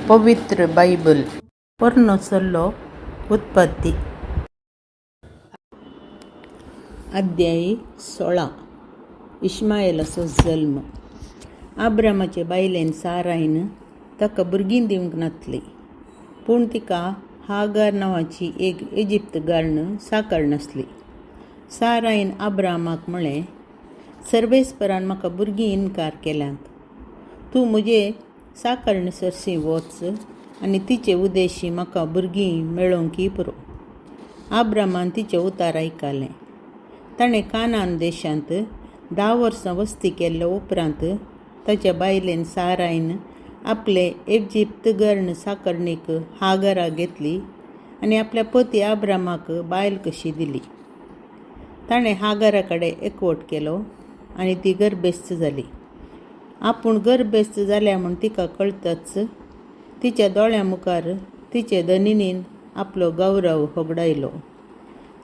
पवित्र बायबल पोरनोसल्लो उत्पत्ती अध्याय 16 इश्माएलाचो जल्म। आब्रामाचे बायलेन सारायन ताका भुरगीं दिवंक नासली, पूण तिका हागार नांवाची एक इजिप्त गार्ण साकार नासली। सारायन आब्रामाक म्हळें, सर्वेस्परान म्हाका भुरगीं इन्कार केल्यांत, तूं म्हजे साकारणे सरसी वच आनी तिचे उद्देशी म्हाका भुरगीं मेळोवंकी पुरो। आब्रामान तिचें उतार आयकलें। ताणें कानान देशांत 10 वर्सां वस्ती केल्ल्या उपरांत ताच्या बायलेन सारायन आपले इजिप्त गर्ण साकरणीक हागाराक घेतली आनी आपल्या पती आब्रामाक बायल कशी दिली। ताणें हागारा कडेन एकवट केलो आनी ती गर्भेस्त जाली। आपूण गर्भेस्त जाल्या म्हूण तिका कळटच तिच्या दोळ्यां मुखार तिचे धनिनीन आपलो गौरव होगडायलो।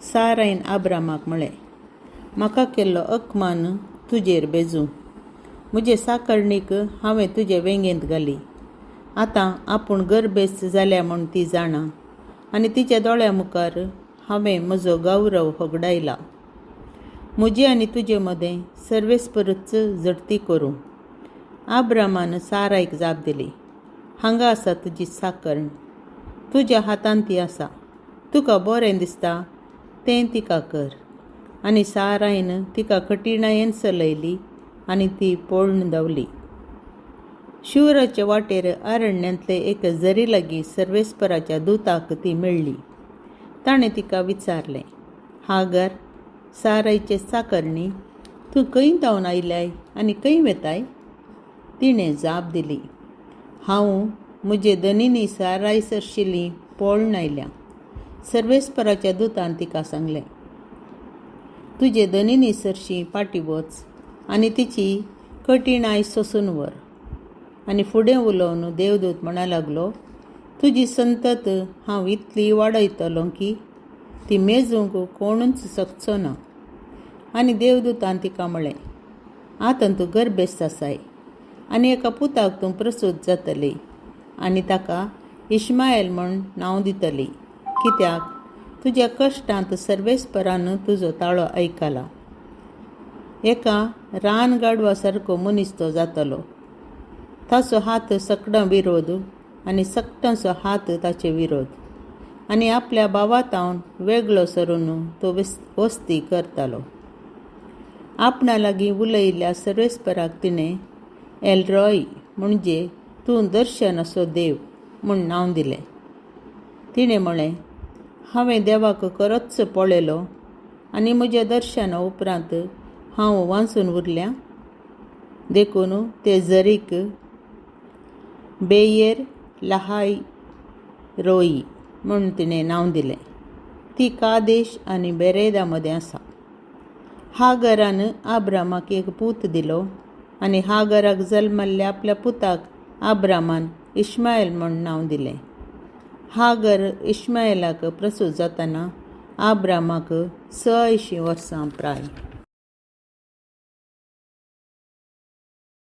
सारायन आब्रामाक म्हळें, म्हाका केल्लो अकमान तुजेर बेजूं, म्हजे साकरणीक हांवें तुजे वेंगेंत घाली। आतां आपूण गर्भेस्त जाल्या म्हूण ती जाणा आनी तिच्या दोळ्यां मुखार हांवें म्हजो गौरव होगडायला। म्हजे आनी तुजे मदें सर्वेस्परच झडती करूं। आब्रामान सारायक जाप दिली, हांगा आसा तुजी साकर्ण, तुज्या हातान ती आसा, तुका बरें दिसता तें तिका कर। आनी सारायन तिका कठिणायेन चलयली आनी ती पळून धांवली। शुराच्या वाटेर अरण्यांतले एक झरी लागीं सर्वेस्पराच्या दुताक ती मेळ्ळी। ताणें तिका विचारलें, हागार, सारायचे साकरणी, तूं खंय धांवन आयल्याय आनी खंय वेताय? तिणें जाप दिली, हांव म्हजे धनिनी साराय सरशिल्ली पळोवन आयल्यां। सर्वेस्पराच्या दुतान तिका सांगलें, तुजे धनिनी सरशी फाटीं वच आनी तिची कठिणाय सोंसून व्हर। आनी फुडें उलोवन देवदूत म्हणा लागलो, तुजी संतत हांव इतली वाडयतलो की ती मेजूंक कोणूच शकचो ना। आनी देवदूतान तिका म्हळें, आतां तूं गर्भेस्त आसाय आनी एका पुताक तूं प्रसूत जातली आनी ताका इश्माएल म्हूण नांव दितली, कित्याक तुज्या कश्टांत सर्वेस्परान तुजो ताळो आयकला। एका रानगाडवा सारको मनीस तो जातलो, ताचो हात सकडां विरोध आनी सकटांचो हात ताचे विरोध, आनी आपल्या भावातावन वेगळो सरून तो वस्ती करतालो। आपणा लागीं उलयल्ल्या सर्वेस्पराक तिणें एलरॉय म्हणजे तूं दर्शन असो देव म्हूण नांव दिलें। तिणें म्हळें, हांवें देवाक खरोच पळयलो आनी म्हज्या दर्शना उपरांत हांव वाचून उरल्यां। देखून ते झरीक बेयर लाहाय रोई म्हूण तिणें नांव दिलें। ती कादेश आनी बेरेदा मदें आसा। हागारान आब्रामाक एक पूत दिलो आनी हागाराक जल्मल्ल्या आपल्या पुताक आब्रामान इश्माएल म्हूण नांव दिलें। हागार इश्माएलाक प्रसूत जातना आब्रामाक 86 वर्सां प्राय।